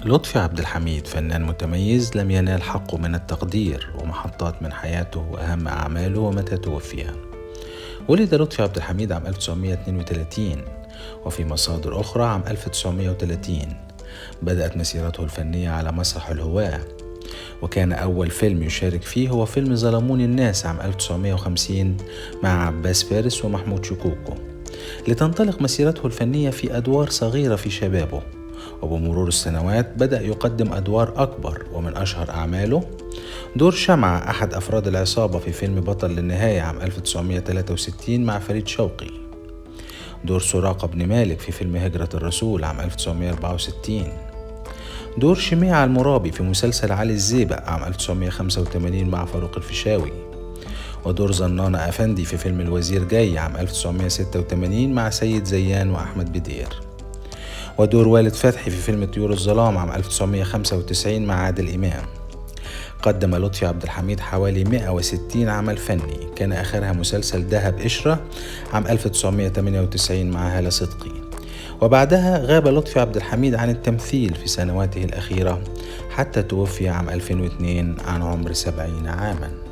لطفي عبد الحميد فنان متميز لم ينال حقه من التقدير ومحطات من حياته وأهم أعماله ومتى توفي. ولد لطفي عبد الحميد عام 1932، وفي مصادر أخرى عام 1930. بدأت مسيرته الفنية على مسرح الهواة، وكان أول فيلم يشارك فيه هو فيلم ظلموني الناس عام 1950 مع عباس فارس ومحمود شكوكو، لتنطلق مسيرته الفنية في أدوار صغيرة في شبابه. وبمرور السنوات بدأ يقدم أدوار أكبر، ومن أشهر أعماله دور شمعة أحد أفراد العصابة في فيلم بطل للنهاية عام 1963 مع فريد شوقي، دور سراقة بن مالك في فيلم هجرة الرسول عام 1964، دور شميعة المرابي في مسلسل علي الزيبق عام 1985 مع فاروق الفيشاوي، ودور زنانة أفندي في فيلم الوزير جاي عام 1986 مع سيد زيان وأحمد بدير، ودور والد فتحي في فيلم طيور الظلام عام 1995 مع عادل إمام. قدم لطفي عبد الحميد حوالي 160 عمل فني، كان آخرها مسلسل دهب قشرة عام 1998 مع هالة صدقي، وبعدها غاب لطفي عبد الحميد عن التمثيل في سنواته الأخيرة حتى توفي عام 2002 عن عمر 70 عاما.